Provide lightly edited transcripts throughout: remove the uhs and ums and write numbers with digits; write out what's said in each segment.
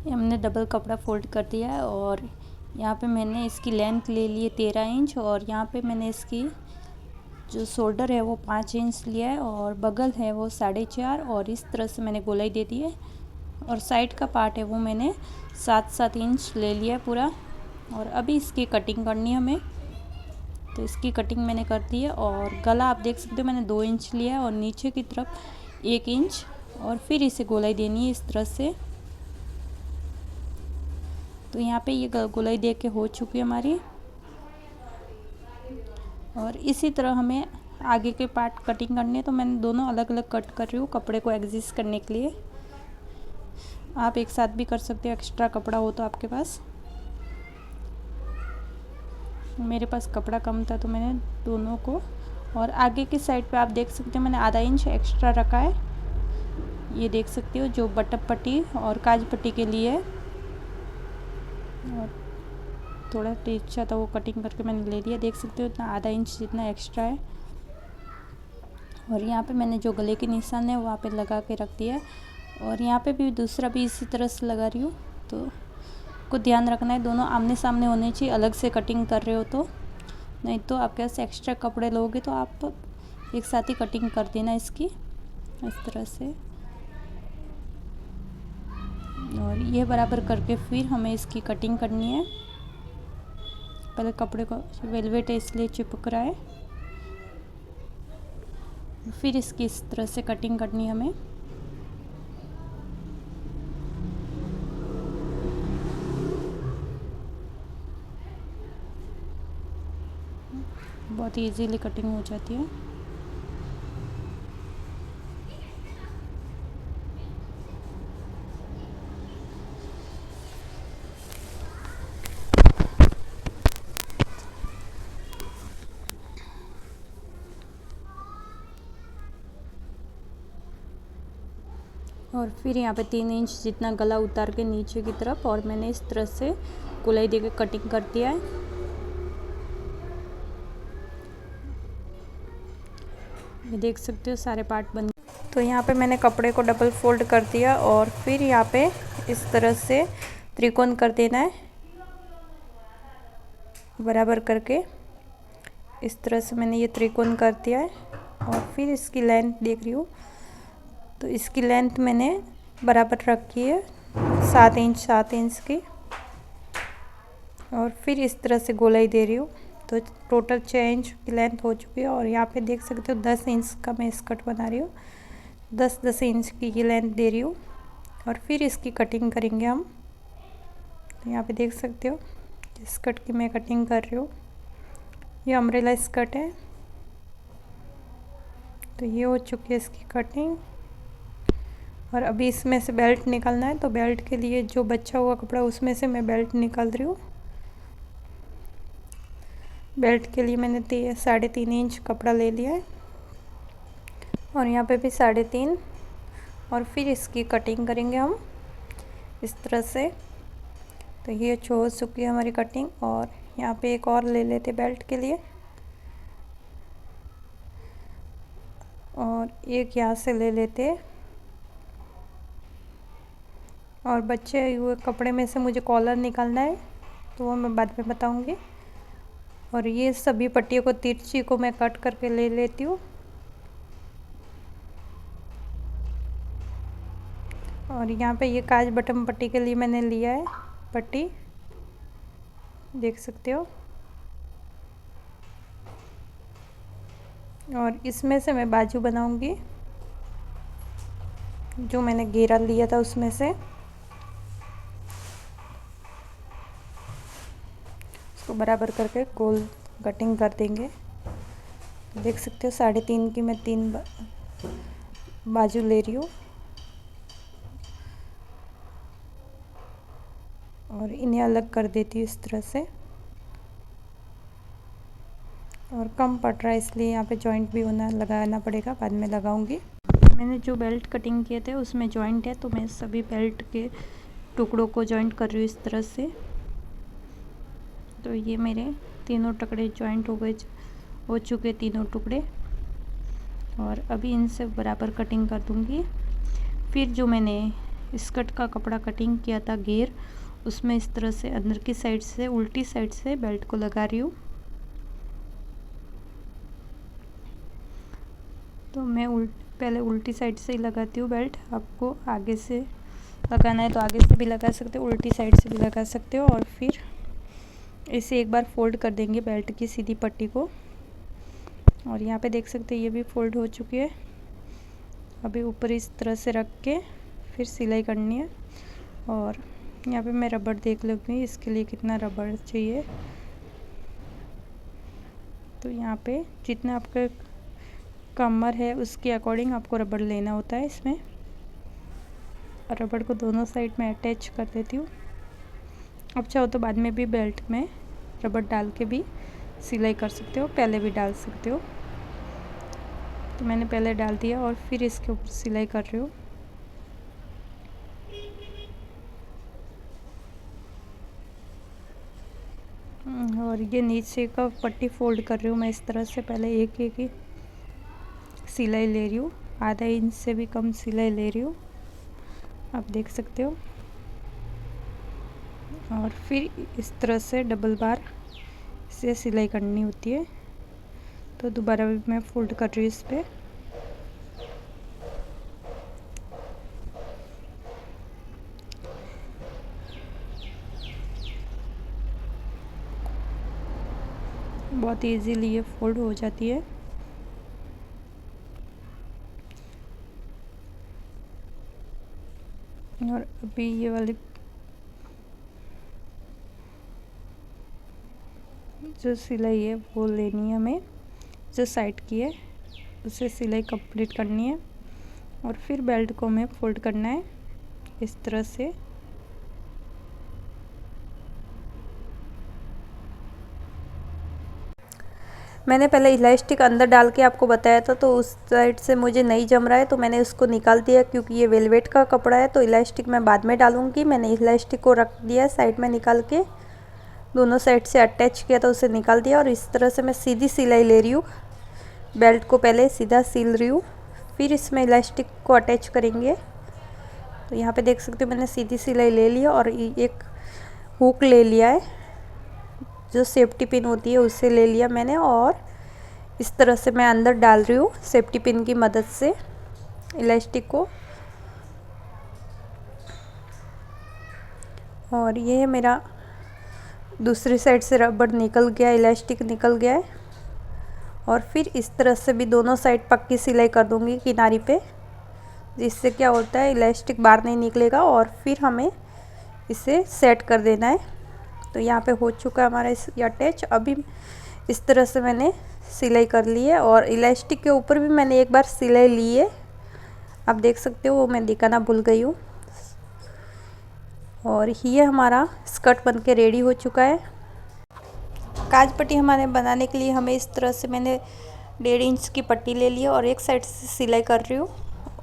हमने डबल कपड़ा फोल्ड कर दिया है और यहाँ पे मैंने इसकी लेंथ ले ली है 13 इंच और यहाँ पे मैंने इसकी जो शोल्डर है वो 5 इंच लिया है और बगल है वो 4.5 और इस तरह से मैंने गोलाई दे दी है और साइड का पार्ट है वो मैंने 7 इंच ले लिया है पूरा। और अभी इसकी कटिंग करनी है हमें, तो इसकी कटिंग मैंने कर दी है। और गला आप देख सकते हो मैंने 2 इंच लिया है और नीचे की तरफ 1 इंच और फिर इसे गोलाई देनी है इस तरह से। तो यहाँ पे ये गोलाई दे के हो चुकी है हमारी और इसी तरह हमें आगे के पार्ट कटिंग करनी है। तो मैंने दोनों अलग अलग कट कर रही हूँ कपड़े को एडजस्ट करने के लिए। आप एक साथ भी कर सकते हो एक्स्ट्रा कपड़ा हो तो आपके पास। मेरे पास कपड़ा कम था तो मैंने दोनों को, और आगे की साइड पे आप देख सकते हो मैंने आधा इंच एक्स्ट्रा रखा है, ये देख सकते हो, जो बटन पट्टी और काज पट्टी के लिए है। और थोड़ा टीचा था वो कटिंग करके मैंने ले लिया, देख सकते हो इतना आधा इंच जितना एक्स्ट्रा है। और यहाँ पे मैंने जो गले के निशान है वहाँ पे लगा के रख दिया है और यहाँ पे भी दूसरा भी इसी तरह से लगा रही हूँ। तो को ध्यान रखना है दोनों आमने सामने होने चाहिए, अलग से कटिंग कर रहे हो तो, नहीं तो आपके पास एक्स्ट्रा कपड़े लोगे तो आप एक साथ ही कटिंग कर देना इसकी इस तरह से। और ये बराबर करके फिर हमें इसकी कटिंग करनी है। पहले कपड़े को वेलवेट है इसलिए चिपक रहा है, फिर इसकी इस तरह से कटिंग करनी है हमें। बहुत इजीली कटिंग हो जाती है। और फिर यहाँ पे 3 इंच जितना गला उतार के नीचे की तरफ और मैंने इस तरह से गोलाई देके कटिंग कर दिया है। ये देख सकते हो सारे पार्ट बन। तो यहाँ पे मैंने कपड़े को डबल फोल्ड कर दिया और फिर यहाँ पे इस तरह से त्रिकोण कर देना है बराबर करके। इस तरह से मैंने ये त्रिकोण कर दिया है और फिर इसकी लेंथ देख रही हूँ, तो इसकी लेंथ मैंने बराबर रखी है 7 इंच की। और फिर इस तरह से गोलाई दे रही हूँ, तो टोटल 6 इंच की लेंथ हो चुकी है। और यहाँ पे देख सकते हो 10 इंच का मैं स्कर्ट बना रही हूँ, 10 इंच की ये लेंथ दे रही हूँ और फिर इसकी कटिंग करेंगे हम। तो यहाँ पे देख सकते हो स्कर्ट की मैं कटिंग कर रही हूँ। ये अम्ब्रेला स्कर्ट है, तो ये हो चुकी है इसकी कटिंग। और अभी इसमें से बेल्ट निकालना है, तो बेल्ट के लिए जो बचा हुआ कपड़ा उसमें से मैं बेल्ट निकाल रही हूँ। बेल्ट के लिए मैंने 3.5 इंच कपड़ा ले लिया है और यहाँ पे भी 3.5। और फिर इसकी कटिंग करेंगे हम इस तरह से। तो ये हो चुकी है हमारी कटिंग। और यहाँ पे एक और ले लेते बेल्ट के लिए और एक यहाँ से ले लेते। और बचे हुए कपड़े में से मुझे कॉलर निकालना है, तो वो मैं बाद में बताऊंगी। और ये सभी पट्टियों को तिरछी को मैं कट करके ले लेती हूँ। और यहाँ पे ये काज बटन पट्टी के लिए मैंने लिया है पट्टी, देख सकते हो। और इसमें से मैं बाजू बनाऊंगी, जो मैंने घेरा लिया था उसमें से। उसको बराबर करके गोल कटिंग कर देंगे। देख सकते हो 3.5 की मैं 3 बाजू ले रही हूँ और इन्हें अलग कर देती हूँ इस तरह से। और कम पड़ रहा है इसलिए यहाँ पे जॉइंट भी लगाना पड़ेगा, बाद में लगाऊंगी। मैंने जो बेल्ट कटिंग किए थे उसमें जॉइंट है, तो मैं सभी बेल्ट के टुकड़ों को जॉइंट कर रही हूँ इस तरह से। तो ये मेरे तीनों टुकड़े जॉइंट हो चुके तीनों टुकड़े। और अभी इनसे बराबर कटिंग कर दूंगी। फिर जो मैंने स्कर्ट का कपड़ा कटिंग किया था घेर, उसमें इस तरह से अंदर की साइड से उल्टी साइड से बेल्ट को लगा रही हूँ। तो मैं पहले उल्टी साइड से ही लगाती हूँ बेल्ट। आपको आगे से लगाना है तो आगे से भी लगा सकते हो, उल्टी साइड से भी लगा सकते हो। और फिर इसे एक बार फोल्ड कर देंगे बेल्ट की सीधी पट्टी को। और यहाँ पे देख सकते हैं ये भी फोल्ड हो चुकी है। अभी ऊपर इस तरह से रख के फिर सिलाई करनी है। और यहाँ पे मैं रबड़ देख लूँगी इसके लिए कितना रबड़ चाहिए। तो यहाँ पे जितना आपका कमर है उसके अकॉर्डिंग आपको रबड़ लेना होता है इसमें। रबड़ को दोनों साइड में अटैच कर देती हूँ। अब चाहो तो बाद में भी बेल्ट में रबड़ डाल के भी सिलाई कर सकते हो, पहले भी डाल सकते हो। तो मैंने पहले डाल दिया और फिर इसके ऊपर सिलाई कर रही हूँ। और ये नीचे का पट्टी फोल्ड कर रही हूँ मैं इस तरह से। पहले एक एक ही सिलाई ले रही हूँ, आधा इंच से भी कम सिलाई ले रही हूँ, आप देख सकते हो। और फिर इस तरह से डबल बार से सिलाई करनी होती है। तो दोबारा भी मैं फोल्ड कर रही हूँ इस पर। बहुत इजीली ये फोल्ड हो जाती है। और अभी ये वाली जो सिलाई है वो लेनी है हमें, जो साइड की है उसे सिलाई कंप्लीट करनी है। और फिर बेल्ट को हमें फोल्ड करना है इस तरह से। मैंने पहले इलास्टिक अंदर डाल के आपको बताया था, तो उस साइड से मुझे नहीं जम रहा है तो मैंने उसको निकाल दिया, क्योंकि ये वेलवेट का कपड़ा है तो इलास्टिक मैं बाद में डालूंगी। मैंने इलास्टिक को रख दिया साइड में निकाल के, दोनों साइड से अटैच किया था उसे निकाल दिया। और इस तरह से मैं सीधी सिलाई ले रही हूँ, बेल्ट को पहले सीधा सिल रही हूँ, फिर इसमें इलास्टिक को अटैच करेंगे। तो यहाँ पे देख सकते हो मैंने सीधी सिलाई ले लिया और एक हुक ले लिया है, जो सेफ्टी पिन होती है उससे ले लिया मैंने। और इस तरह से मैं अंदर डाल रही हूँ सेफ्टी पिन की मदद से इलास्टिक को। और ये मेरा दूसरी साइड से रबड़ निकल गया, इलास्टिक निकल गया है। और फिर इस तरह से भी दोनों साइड पक्की सिलाई कर दूंगी किनारी पे, जिससे क्या होता है इलास्टिक बाहर नहीं निकलेगा। और फिर हमें इसे सेट कर देना है। तो यहाँ पे हो चुका है हमारा इस अटैच। अभी इस तरह से मैंने सिलाई कर ली है और इलास्टिक के ऊपर भी मैंने एक बार सिलाई ली है, आप देख सकते हो, वो मैं दिखाना भूल गई हूँ। और ये हमारा स्कर्ट बनके रेडी हो चुका है। काज पट्टी हमारे बनाने के लिए हमें इस तरह से मैंने 1.5 इंच की पट्टी ले ली है और एक साइड से सिलाई कर रही हूँ।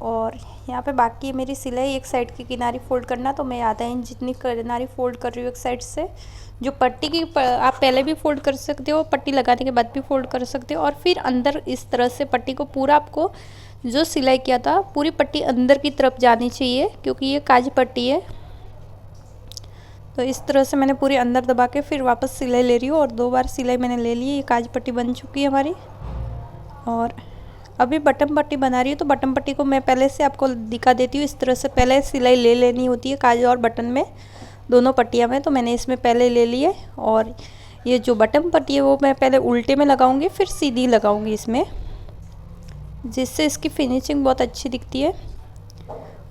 और यहाँ पे बाकी मेरी सिलाई एक साइड की किनारी फोल्ड करना, तो मैं आधा इंच जितनी किनारी फोल्ड कर रही हूँ एक साइड से। जो पट्टी की आप पहले भी फोल्ड कर सकते हो, पट्टी लगाने के बाद भी फोल्ड कर सकते हो। और फिर अंदर इस तरह से पट्टी को पूरा, आपको जो सिलाई किया था पूरी पट्टी अंदर की तरफ जानी चाहिए, क्योंकि ये काज पट्टी है। तो इस तरह से मैंने पूरी अंदर दबा के फिर वापस सिलाई ले रही हूँ और 2 बार सिलाई मैंने ले ली है। ये काज पट्टी बन चुकी है हमारी। और अभी बटन पट्टी बना रही हूँ, तो बटन पट्टी को मैं पहले से आपको दिखा देती हूँ। इस तरह से पहले सिलाई ले लेनी होती है काज और बटन में, दोनों पट्टियाँ में। तो मैंने इसमें पहले ले ली है। और ये जो बटन पट्टी है वो मैं पहले उल्टे में लगाऊंगी, फिर सीधी लगाऊंगी इसमें, जिससे इसकी फिनिशिंग बहुत अच्छी दिखती है।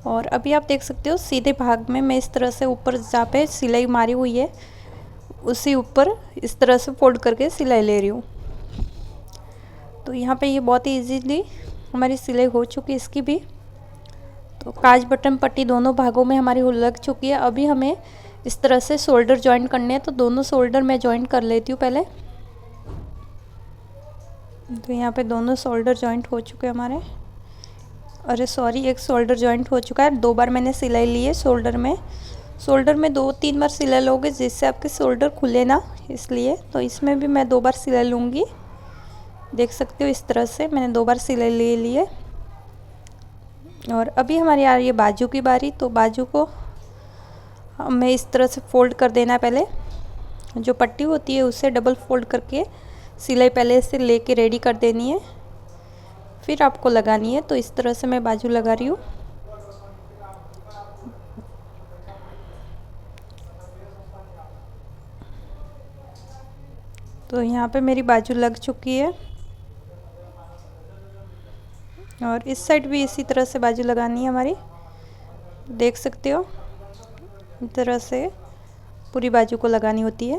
और अभी आप देख सकते हो सीधे भाग में मैं इस तरह से ऊपर जहाँ पे सिलाई मारी हुई है उसी ऊपर इस तरह से फोल्ड करके सिलाई ले रही हूँ। तो यहाँ पे ये बहुत ही इजीली हमारी सिलाई हो चुकी है इसकी भी। तो काज बटन पट्टी दोनों भागों में हमारी लग चुकी है। अभी हमें इस तरह से शोल्डर जॉइंट करने हैं, तो दोनों शोल्डर मैं जॉइंट कर लेती हूँ पहले। तो यहाँ पे दोनों शोल्डर जॉइंट हो चुके हैं हमारे। अरे सॉरी, एक शोल्डर जॉइंट हो चुका है। 2 बार मैंने सिलाई ली है शोल्डर में। शोल्डर में 2-3 बार सिलाई लोगे जिससे आपके शोल्डर खुले ना, इसलिए। तो इसमें भी मैं 2 बार सिलाई लूँगी, देख सकते हो। इस तरह से मैंने 2 बार सिलाई ले ली है। और अभी हमारी आ रही है बाजू की बारी। तो बाजू को हमें इस तरह से फ़ोल्ड कर देना है। पहले जो पट्टी होती है उससे डबल फ़ोल्ड करके सिलाई पहले से लेके रेडी कर देनी है, फिर आपको लगानी है। तो इस तरह से मैं बाजू लगा रही हूँ। तो यहाँ पे मेरी बाजू लग चुकी है और इस साइड भी इसी तरह से बाजू लगानी है हमारी। देख सकते हो इस तरह से पूरी बाजू को लगानी होती है।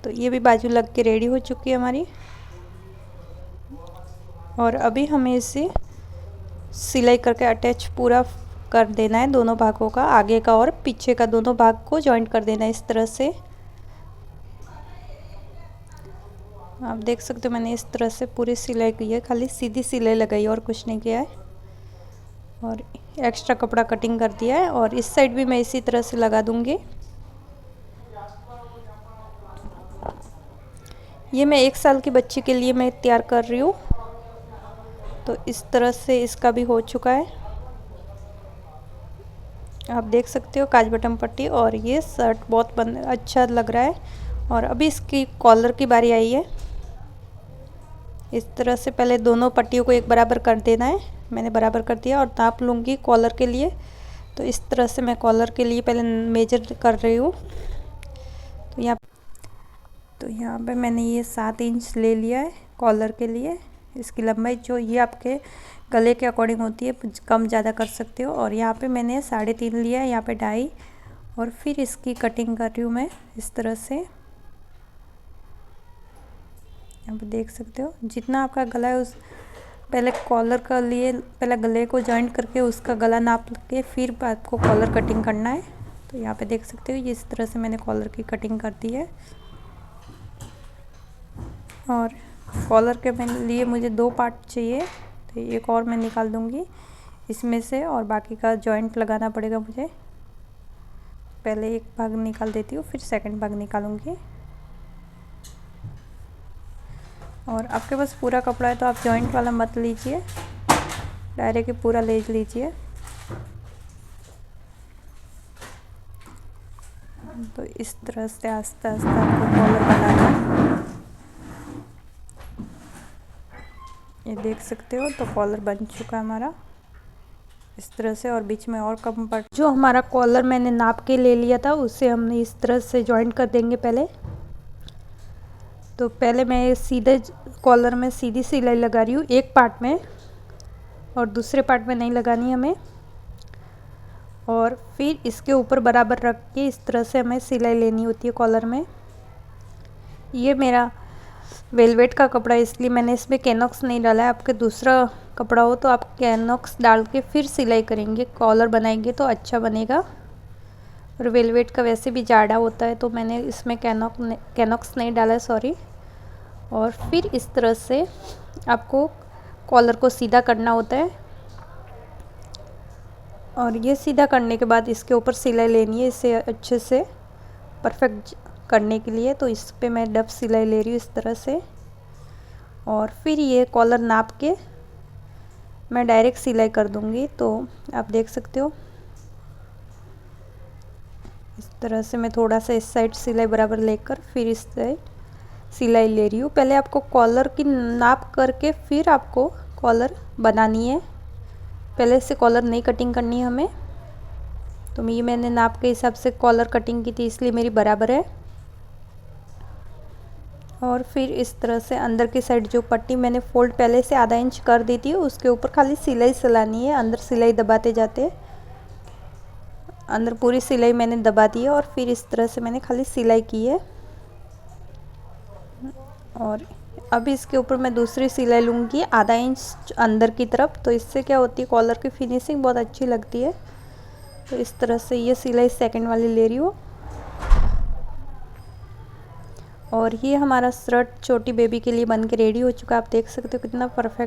तो ये भी बाजू लग के रेडी हो चुकी है हमारी। और अभी हमें इसे सिलाई करके अटैच पूरा कर देना है, दोनों भागों का, आगे का और पीछे का दोनों भाग को जॉइंट कर देना है इस तरह से। आप देख सकते हो मैंने इस तरह से पूरी सिलाई की है, खाली सीधी सिलाई लगाई और कुछ नहीं किया है। और एक्स्ट्रा कपड़ा कटिंग कर दिया है और इस साइड भी मैं इसी तरह से लगा दूंगी। ये मैं 1 साल की बच्ची के लिए मैं तैयार कर रही हूँ। तो इस तरह से इसका भी हो चुका है, आप देख सकते हो काज बटन पट्टी। और ये शर्ट बहुत अच्छा लग रहा है। और अभी इसकी कॉलर की बारी आई है। इस तरह से पहले दोनों पट्टियों को एक बराबर कर देना है। मैंने बराबर कर दिया और नाप लूँगी कॉलर के लिए। तो इस तरह से मैं कॉलर के लिए पहले मेजर कर रही हूँ। तो यहाँ पे मैंने ये 7 इंच ले लिया है कॉलर के लिए। इसकी लंबाई जो ये आपके गले के अकॉर्डिंग होती है, कम ज़्यादा कर सकते हो। और यहाँ पे मैंने 3.5 लिया है, यहाँ पे 2.5। और फिर इसकी कटिंग कर रही हूँ मैं इस तरह से। यहाँ पे देख सकते हो जितना आपका गला है उस पहले कॉलर का लिए पहले गले को जॉइंट करके उसका गला नाप के फिर आपको कॉलर कटिंग करना है। तो यहाँ पे देख सकते हो ये इस तरह से मैंने कॉलर की कटिंग कर दी है। और कॉलर के लिए मुझे 2 पार्ट चाहिए, तो एक और मैं निकाल दूँगी इसमें से और बाकी का जॉइंट लगाना पड़ेगा मुझे। पहले एक भाग निकाल देती हूँ, फिर सेकंड भाग निकालूंगी। और आपके पास पूरा कपड़ा है तो आप जॉइंट वाला मत लीजिए, डायरेक्ट पूरा ले लीजिए। तो इस तरह से आस्ते आस्ते आपको कॉलर बनाना है। ये देख सकते हो तो कॉलर बन चुका है हमारा इस तरह से। और बीच में और कम पार्ट जो हमारा कॉलर मैंने नाप के ले लिया था उसे हमने इस तरह से जॉइंट कर देंगे पहले। तो पहले मैं सीधे कॉलर में सीधी सिलाई लगा रही हूँ एक पार्ट में, और दूसरे पार्ट में नहीं लगानी हमें। और फिर इसके ऊपर बराबर रख के इस तरह से हमें सिलाई लेनी होती है कॉलर में। ये मेरा वेलवेट का कपड़ा है इसलिए मैंने इसमें कैनॉक्स नहीं डाला है। आपके दूसरा कपड़ा हो तो आप कैनॉक्स डाल के फिर सिलाई करेंगे, कॉलर बनाएंगे तो अच्छा बनेगा। और वेलवेट का वैसे भी जाड़ा होता है तो मैंने इसमें कैनॉक्स नहीं डाला है, सॉरी। और फिर इस तरह से आपको कॉलर को सीधा करना होता है। और ये सीधा करने के बाद इसके ऊपर सिलाई लेनी है इसे अच्छे से परफेक्ट करने के लिए। तो इस पे मैं डब सिलाई ले रही हूँ इस तरह से। और फिर ये कॉलर नाप के मैं डायरेक्ट सिलाई कर दूँगी। तो आप देख सकते हो इस तरह से मैं थोड़ा सा इस साइड सिलाई बराबर लेकर फिर इस साइड सिलाई ले रही हूँ। पहले आपको कॉलर की नाप करके फिर आपको कॉलर बनानी है, पहले से कॉलर नहीं कटिंग करनी है हमें। तो ये मैंने नाप के हिसाब से कॉलर कटिंग की थी इसलिए मेरी बराबर है। और फिर इस तरह से अंदर की साइड जो पट्टी मैंने फोल्ड पहले से आधा इंच कर दी थी उसके ऊपर खाली सिलाई चलानी है, अंदर सिलाई दबाते जाते। अंदर पूरी सिलाई मैंने दबा दी है और फिर इस तरह से मैंने खाली सिलाई की है। और अब इसके ऊपर मैं दूसरी सिलाई लूँगी आधा इंच अंदर की तरफ। तो इससे क्या होती है कॉलर की फिनिशिंग बहुत अच्छी लगती है। तो इस तरह से ये सिलाई सेकंड वाली ले रही हूँ। और ये हमारा शर्ट छोटी बेबी के लिए बन के रेडी हो चुका है। आप देख सकते हो कितना परफेक्ट